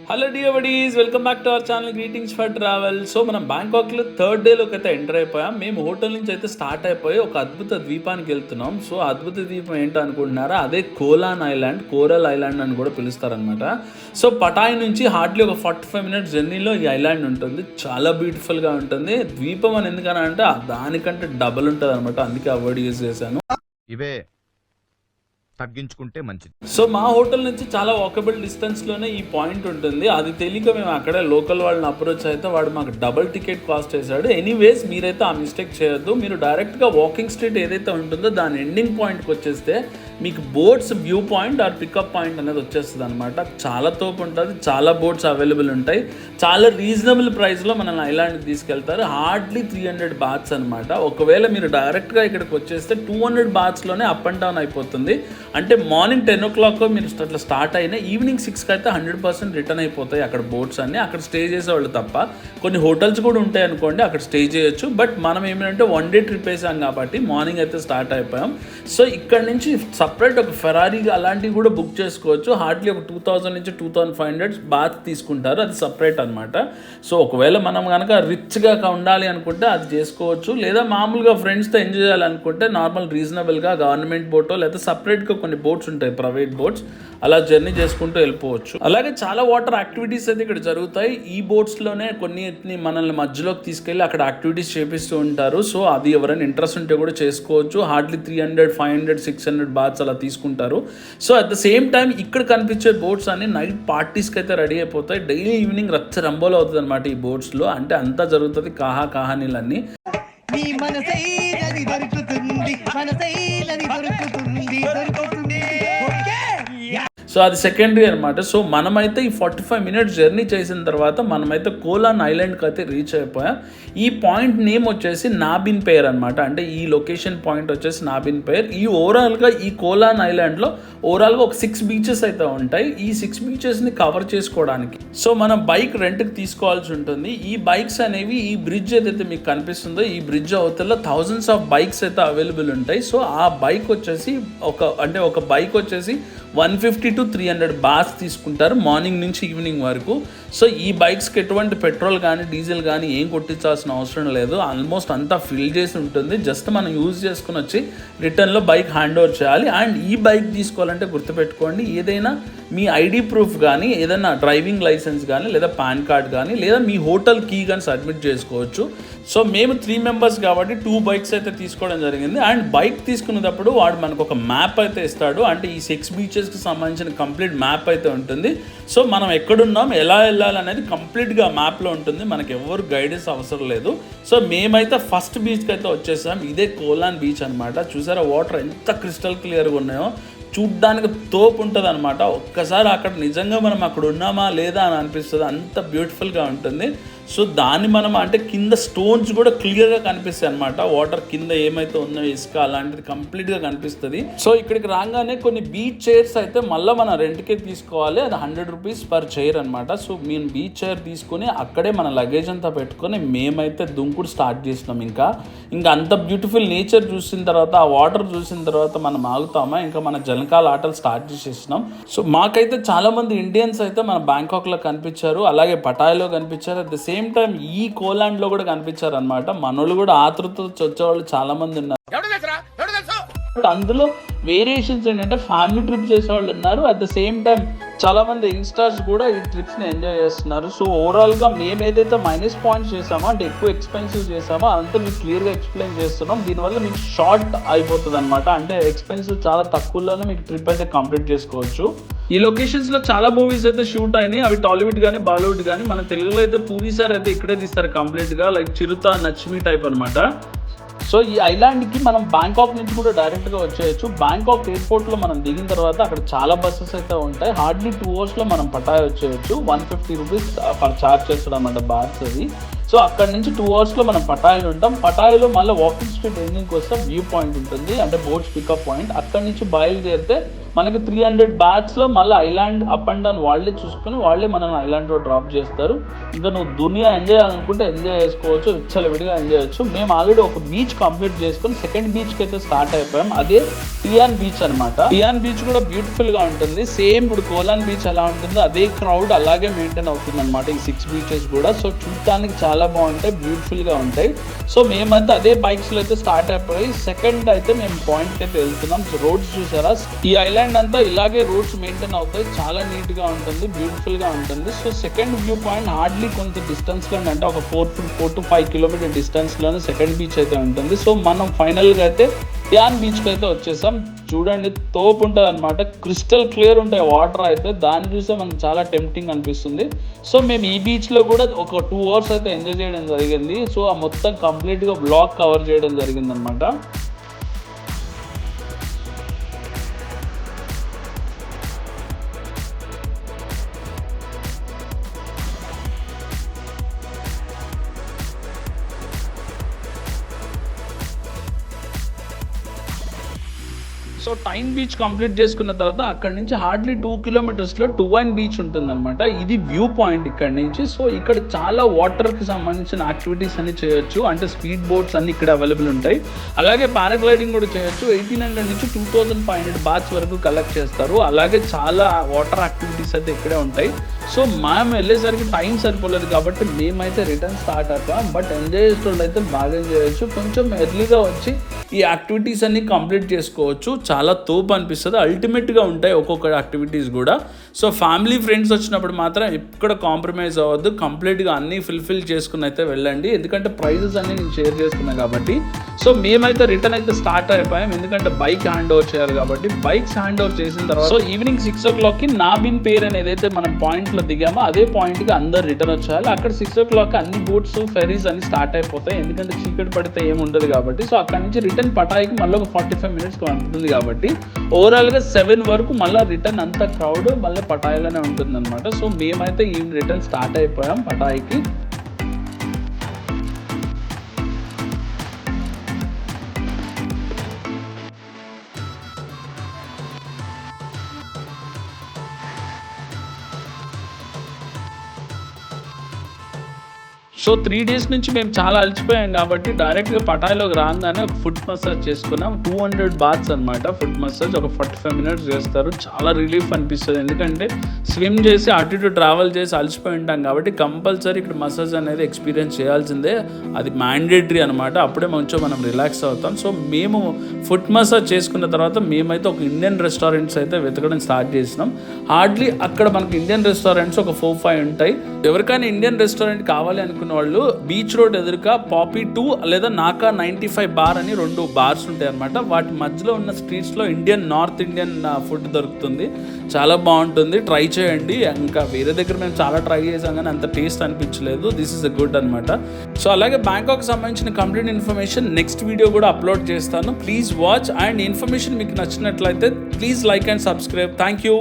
Hello dears, welcome back to our channel greetings for travel. So మనం బ్యాంకాక్లో third డేలోకి అయితే enter అయిపోయాం. మేము హోటల్ నుంచి అయితే స్టార్ట్ అయిపోయి ఒక అద్భుత ద్వీపానికి వెళ్తున్నాం. సో అద్భుత ద్వీపం ఏంటో అనుకుంటున్నారా? అదే కోరల్ ఐలాండ్ అని కూడా పిలుస్తారనమాట. సో పటాయ్ నుంచి హార్డ్లీ ఒక 45 minutes జర్నీలో ఈ ఐలాండ్ ఉంటుంది. చాలా బ్యూటిఫుల్గా ఉంటుంది. ద్వీపం అని ఎందుకని అంటే దానికంటే డబల్ ఉంటుంది అనమాట. అందుకే ఆ వర్డ్ యూజ్ చేశాను. ఇవే తగ్గించుకుంటే మంచిది. సో మా హోటల్ నుంచి చాలా వాకబుల్ డిస్టెన్స్లోనే ఈ పాయింట్ ఉంటుంది. అది తెలియక మేము అక్కడే లోకల్ వాళ్ళని అప్రోచ్ అయితే వాడు మాకు డబుల్ టికెట్ కాస్ట్ చేశాడు. ఎనీవేస్ మీరైతే ఆ మిస్టేక్ చేయొద్దు. మీరు డైరెక్ట్గా వాకింగ్ స్ట్రీట్ ఏదైతే ఉంటుందో దాని ఎండింగ్ పాయింట్కి వచ్చేస్తే మీకు boats view point or pickup point అనేది వచ్చేస్తుంది అనమాట. చాలా తోపు ఉంటుంది. చాలా బోట్స్ అవైలబుల్ ఉంటాయి. చాలా రీజనబుల్ ప్రైస్లో మనల్ని ఐలాండ్కి తీసుకెళ్తారు. హార్డ్లీ 300 bahts అనమాట. ఒకవేళ మీరు డైరెక్ట్గా ఇక్కడికి వచ్చేస్తే 200 bahtsలోనే అప్ అండ్ డౌన్ అయిపోతుంది. అంటే మార్నింగ్ 10 o'clock మీరు అట్లా స్టార్ట్ అయినా ఈవినింగ్ 6కి అయితే 100% రిటర్న్ అయిపోతాయి అక్కడ బోట్స్ అన్నీ. అక్కడ స్టే చేసేవాళ్ళు తప్ప కొన్ని హోటల్స్ కూడా ఉంటాయి అనుకోండి, అక్కడ స్టే చేయొచ్చు. బట్ మనం ఏమంటే 1 day ట్రిప్ వేసాం కాబట్టి మార్నింగ్ అయితే స్టార్ట్ అయిపోయాం. సో ఇక్కడ నుంచి సపరేట్ ఒక ఫెరారీ అలాంటివి కూడా బుక్ చేసుకోవచ్చు. హార్డ్లీ ఒక 2000 నుంచి 2500 బాత్ తీసుకుంటారు. అది సపరేట్ అనమాట. సో ఒకవేళ మనం కనుక రిచ్గా ఉండాలి అనుకుంటే అది చేసుకోవచ్చు. లేదా మామూలుగా ఫ్రెండ్స్తో ఎంజాయ్ చేయాలనుకుంటే నార్మల్ రీజనబుల్గా గవర్నమెంట్ బోటో లేదా సపరేట్గా కొన్ని బోట్స్ ఉంటాయి, ప్రైవేట్ బోట్స్, అలా జర్నీ చేసుకుంటూ వెళ్ళిపోవచ్చు. అలాగే చాలా వాటర్ యాక్టివిటీస్ అయితే ఇక్కడ జరుగుతాయి. ఈ బోట్స్లోనే కొన్ని మనల్ని మధ్యలోకి తీసుకెళ్ళి అక్కడ యాక్టివిటీస్ చేపిస్తూ ఉంటారు. సో అది ఎవరైనా ఇంట్రెస్ట్ ఉంటే కూడా చేసుకోవచ్చు. హార్డ్లీ 300, 500, 600 bahts అలా తీసుకుంటారు. So at the same time ఇక్కడ కనిపించే బోట్స్ అన్ని నైట్ పార్టీస్కి అయితే రెడీ అయిపోతాయి. డైలీ ఈవినింగ్ రంబోలు అవుతుంది అనమాట ఈ బోట్స్లో. అంటే అంతా జరుగుతుంది కహానీలన్నీ. సో అది సెకండరీ అనమాట. సో మనమైతే ఈ 45 minutes జర్నీ చేసిన తర్వాత మనమైతే కోలాన్ ఐలాండ్కి అయితే రీచ్ అయిపోయాం. ఈ పాయింట్ నేమ్ వచ్చేసి నాబిన్ పేర్ అనమాట. అంటే ఈ లొకేషన్ పాయింట్ వచ్చేసి నాబిన్ పేర్. ఈ ఓవరాల్గా ఈ కోలాన్ ఐలాండ్లో ఓవరాల్గా ఒక 6 beaches అయితే ఉంటాయి. ఈ 6 beachesని కవర్ చేసుకోవడానికి సో మనం బైక్ రెంట్కి తీసుకోవాల్సి ఉంటుంది. ఈ బైక్స్ అనేవి ఈ బ్రిడ్జ్ ఏదైతే మీకు కనిపిస్తుందో ఈ బ్రిడ్జ్ అవతల thousands of bikes అయితే అవైలబుల్ ఉంటాయి. సో ఆ బైక్ వచ్చేసి ఒక బైక్ వచ్చేసి 150 to 300 bahts తీసుకుంటారు మార్నింగ్ నుంచి ఈవినింగ్ వరకు. సో ఈ బైక్స్కి ఎటువంటి పెట్రోల్ కానీ డీజిల్ కానీ ఏం కొట్టించాల్సిన అవసరం లేదు. ఆల్మోస్ట్ అంతా ఫిల్ చేసి ఉంటుంది. జస్ట్ మనం యూజ్ చేసుకుని వచ్చి రిటర్న్లో బైక్ హ్యాండ్ ఓవర్ చేయాలి. అండ్ ఈ బైక్ తీసుకోవాలంటే గుర్తుపెట్టుకోండి, ఏదైనా మీ ఐడి ప్రూఫ్ కానీ ఏదైనా డ్రైవింగ్ లైసెన్స్ కానీ లేదా పాన్ కార్డ్ కానీ లేదా మీ హోటల్ కీ కానీ సబ్మిట్ చేసుకోవచ్చు. సో మేము 3 members కాబట్టి 2 bikes అయితే తీసుకోవడం జరిగింది. అండ్ బైక్ తీసుకునేటప్పుడు వాడు మనకు ఒక మ్యాప్ అయితే ఇస్తాడు. అంటే ఈ 6 beachesకి సంబంధించిన కంప్లీట్ మ్యాప్ అయితే ఉంటుంది. సో మనం ఎక్కడున్నాం, ఎలా వెళ్ళాలనేది కంప్లీట్గా మ్యాప్లో ఉంటుంది. మనకి ఎవరు గైడెన్స్ అవసరం లేదు. సో మేమైతే ఫస్ట్ బీచ్కి అయితే వచ్చేసాం. ఇదే కోలాన్ బీచ్ అనమాట. చూసారా వాటర్ ఎంత క్రిస్టల్ క్లియర్గా ఉన్నాయో, చూడ్డానికి తోపు ఉంటుంది అనమాట. ఒక్కసారి అక్కడ నిజంగా మనం అక్కడ ఉన్నామా లేదా అని అనిపిస్తుంది. అంత బ్యూటిఫుల్గా ఉంటుంది. సో దాన్ని మనం అంటే కింద స్టోన్స్ కూడా క్లియర్గా కనిపిస్తాయి అనమాట. వాటర్ కింద ఏమైతే ఉందో ఇసుక అలాంటిది కంప్లీట్గా కనిపిస్తుంది. సో ఇక్కడికి రాగానే కొన్ని బీచ్ చైర్స్ అయితే మళ్ళీ మన రెంట్కే తీసుకోవాలి. అది 100 rupees పర్ చైర్ అనమాట. సో మేము బీచ్ చైర్ తీసుకుని అక్కడే మన లగేజ్ అంతా పెట్టుకొని మేమైతే దుంకుడు స్టార్ట్ చేసినాం. ఇంకా అంత బ్యూటిఫుల్ నేచర్ చూసిన తర్వాత, ఆ వాటర్ చూసిన తర్వాత మనం ఆగుతామా? ఇంకా మన జలకాల ఆటలు స్టార్ట్ చేసేసినాం. సో మాకైతే చాలామంది ఇండియన్స్ అయితే మన బ్యాంకాక్లో కనిపించారు, అలాగే పటాయ్లో కనిపించారు. అట్ ద సేమ్ టైం ఈ కోలాండ్లో కూడా కనిపించారు అనమాట. మనోళ్ళు కూడా ఆతృతతో వచ్చేవాళ్ళు చాలా మంది ఉన్నారు. అందులో వేరియేషన్స్ ఏంటంటే ఫ్యామిలీ ట్రిప్ చేసేవాళ్ళు ఉన్నారు. అట్ ద సేమ్ టైం చాలా మంది యంగ్స్టర్స్ కూడా ఈ ట్రిప్స్ని ఎంజాయ్ చేస్తున్నారు. సో ఓవరాల్గా మేము ఏదైతే మైనస్ పాయింట్స్ చేసామో అంటే ఎక్కువ ఎక్స్పెన్సివ్ చేసామో అంతా మీకు క్లియర్గా ఎక్స్ప్లెయిన్ చేస్తున్నాం. దీనివల్ల మీకు షార్ట్ అయిపోతుంది అనమాట. అంటే ఎక్స్పెన్సివ్ చాలా తక్కువలోనే మీకు ట్రిప్ అయితే కంప్లీట్ చేసుకోవచ్చు. ఈ లొకేషన్స్లో చాలా మూవీస్ అయితే షూట్ అయినాయి. అవి టాలీవుడ్ కానీ బాలీవుడ్ కానీ. మన తెలుగులో అయితే పూరి సార్ అయితే ఇక్కడే తీస్తారు కంప్లీట్గా, లైక్ చిరుత నచ్చిమి టైప్ అనమాట. సో ఈ ఐలాండ్కి మనం బ్యాంకాక్ నుంచి కూడా డైరెక్ట్గా వచ్చేయచ్చు. బ్యాంకాక్ ఎయిర్పోర్ట్లో మనం దిగిన తర్వాత అక్కడ చాలా బస్సెస్ అయితే ఉంటాయి. హార్డ్లీ 2 hours మనం పటాయ్ వచ్చేయచ్చు. 150 rupees చార్జ్ చేస్తాడు అన్నమాట bahts అది. సో అక్కడ నుంచి 2 hours మనం పటాయిలో ఉంటాం. పటాయిలో మళ్ళీ వాకింగ్ స్ట్రీట్ ఎండింగ్కి వస్తే వ్యూ పాయింట్ ఉంటుంది, అంటే బోట్స్ పికప్ పాయింట్. అక్కడి నుంచి బయలుదేరితే మనకి 300 బాత్స్లో మళ్ళీ ఐలాండ్ అప్ అండ్ డౌన్ వాళ్ళే చూసుకొని వాళ్ళే మనల్ని ఐలాండ్లో డ్రాప్ చేస్తారు. ఇంకా నువ్వు దునియా ఎంజాయ్ అనుకుంటే ఎంజాయ్ చేసుకోవచ్చు, విచ్చలవిడిగా ఎంజాయ్ చేయొచ్చు. మేము ఆల్రెడీ ఒక బీచ్ కంప్లీట్ చేసుకొని సెకండ్ బీచ్కి అయితే స్టార్ట్ అయిపోయాం. అదే టియాన్ బీచ్ అనమాట. టియాన్ బీచ్ కూడా బ్యూటిఫుల్గా ఉంటుంది. సేమ్ ఇప్పుడు కోలాన్ బీచ్ ఎలా ఉంటుందో అదే క్రౌడ్ అలాగే మెయింటైన్ అవుతుంది అనమాట ఈ 6 బీచెస్ కూడా. సో చూడటానికి చాలా బాగుంటాయి, బ్యూటిఫుల్గా ఉంటాయి. సో మేమైతే అదే బైక్స్లో అయితే స్టార్ట్ అయిపోయి సెకండ్ అయితే మేము పాయింట్కి అయితే వెళ్తున్నాం. సో రోడ్స్ చూసారా, ఈ ఐలాండ్ అంతా ఇలాగే రోడ్స్ మెయింటైన్ అవుతాయి, చాలా నీట్గా ఉంటుంది, బ్యూటిఫుల్గా ఉంటుంది. So second view point hardly కొంత డిస్టెన్స్లోనే, అంటే ఒక 4 to 5 కిలోమీటర్ డిస్టెన్స్లోనే సెకండ్ బీచ్ అయితే ఉంటుంది. సో మనం ఫైనల్గా అయితే టియాన్ బీచ్కి అయితే వచ్చేసాం. చూడండి తోపు ఉంటుంది అనమాట, క్రిస్టల్ క్లియర్ ఉంటాయి వాటర్ అయితే, దాన్ని చూస్తే మనకు చాలా టెంప్టింగ్ అనిపిస్తుంది. సో మేము ఈ బీచ్లో కూడా ఒక 2 hours అయితే ఎంజాయ్ చేయడం జరిగింది. సో ఆ మొత్తం కంప్లీట్గా బ్లాగ్ కవర్ చేయడం జరిగింది అనమాట. సో టైన్ బీచ్ కంప్లీట్ చేసుకున్న తర్వాత అక్కడ నుంచి హార్డ్లీ 2 కిలోమీటర్స్లో టువైన్ బీచ్ ఉంటుందన్నమాట. ఇది వ్యూ పాయింట్ ఇక్కడ నుంచి. సో ఇక్కడ చాలా వాటర్కి సంబంధించిన యాక్టివిటీస్ అన్ని చేయొచ్చు, అంటే స్పీడ్ బోట్స్ అన్ని ఇక్కడ అవైలబుల్ ఉంటాయి. అలాగే పారాగ్లైడింగ్ కూడా చేయొచ్చు. 1800 నుంచి 2500 బాత్స్ వరకు కలెక్ట్ చేస్తారు. అలాగే చాలా వాటర్ యాక్టివిటీస్ అయితే ఇక్కడే ఉంటాయి. సో మేము వెళ్ళేసరికి టైం సరిపోలేదు కాబట్టి మేమైతే రిటర్న్ స్టార్ట్ అయిపోయాం. బట్ ఎంజాయ్ చేసేటోళ్ళు అయితే బాగా ఎంజాయ్ చేయొచ్చు. కొంచెం ఎర్లీగా వచ్చి ఈ యాక్టివిటీస్ అన్ని కంప్లీట్ చేసుకోవచ్చు. చాలా తోపు అనిపిస్తుంది, అల్టిమేట్గా ఉంటాయి ఒక్కొక్క యాక్టివిటీస్ కూడా. సో ఫ్యామిలీ ఫ్రెండ్స్ వచ్చినప్పుడు మాత్రం ఎక్కడ కాంప్రమైజ్ అవ్వద్దు, కంప్లీట్గా అన్నీ ఫుల్ఫిల్ చేసుకుని అయితే వెళ్ళండి. ఎందుకంటే ప్రైజెస్ అన్నీ నేను షేర్ చేసుకున్నాను కాబట్టి. సో మేమైతే రిటర్న్ అయితే స్టార్ట్ అయిపోయాం, ఎందుకంటే బైక్ హ్యాండ్ ఓవర్ చేయాలి కాబట్టి. బైక్స్ హ్యాండ్ ఓవర్ చేసిన తర్వాత సో ఈవినింగ్ 6 o'clockకి నాబిన్ పేర్ అని ఏదైతే మనం పాయింట్లో దిగామో అదే పాయింట్కి అందరు రిటర్న్ వచ్చేయాలి. అక్కడ 6 o'clock అన్ని బోట్స్ ఫెరీస్ అన్ని స్టార్ట్ అయిపోతాయి, ఎందుకంటే చీకటి పడితే ఏముండదు కాబట్టి. సో అక్కడ నుంచి రిటర్న్ పటాయికి మళ్ళీ ఒక 45 minutes ఉంటుంది కాబట్టి ఓవరాల్గా 7 వరకు మళ్ళీ రిటర్న్ అంతా క్రౌడ్ మళ్ళీ పటాయిలోనే ఉంటుంది అనమాట. సో మేమైతే ఈ రిటర్న్ స్టార్ట్ అయిపోయాం పటాయికి. సో 3 days నుంచి మేము చాలా అలసిపోయాం కాబట్టి డైరెక్ట్గా పటాయిలోకి రాగానే ఒక ఫుట్ మసాజ్ చేసుకున్నాం. 200 బాత్స్ అనమాట ఫుట్ మసాజ్, ఒక 45 minutes చేస్తారు. చాలా రిలీఫ్ అనిపిస్తుంది, ఎందుకంటే స్విమ్ చేసి అటు ఇటు ట్రావెల్ చేసి అలసిపోయి ఉంటాం కాబట్టి కంపల్సరీ ఇక్కడ మసాజ్ అనేది ఎక్స్పీరియన్స్ చేయాల్సిందే, అది మ్యాండేటరీ అనమాట. అప్పుడే కొంచెం మనం రిలాక్స్ అవుతాం. సో మేము ఫుట్ మసాజ్ చేసుకున్న తర్వాత మేమైతే ఒక ఇండియన్ రెస్టారెంట్స్ అయితే వెతకడం స్టార్ట్ చేసినాం. హార్డ్లీ అక్కడ మనకి ఇండియన్ రెస్టారెంట్స్ ఒక 4-5 ఉంటాయి. ఎవరికైనా ఇండియన్ రెస్టారెంట్ కావాలి అనుకున్న వాళ్ళు బీచ్ రోడ్ ఎదురుగా పాపీ 2 లేదా నాకా 95 బార్ అని 2 బార్స్ ఉంటాయి అనమాట. వాటి మధ్యలో ఉన్న స్ట్రీట్స్లో నార్త్ ఇండియన్ ఫుడ్ దొరుకుతుంది, చాలా బాగుంటుంది, ట్రై చేయండి. ఇంకా వేరే దగ్గర మేము చాలా ట్రై చేసాం కానీ అంత టేస్ట్ అనిపించలేదు. దిస్ ఇస్ అ గుడ్ అనమాట. సో అలాగే బ్యాంకాక్ సంబంధించిన కంప్లీట్ ఇన్ఫర్మేషన్ నెక్స్ట్ వీడియో కూడా అప్లోడ్ చేస్తాను, ప్లీజ్ వాచ్. అండ్ ఇన్ఫర్మేషన్ మీకు నచ్చినట్లయితే please like and subscribe. Thank you.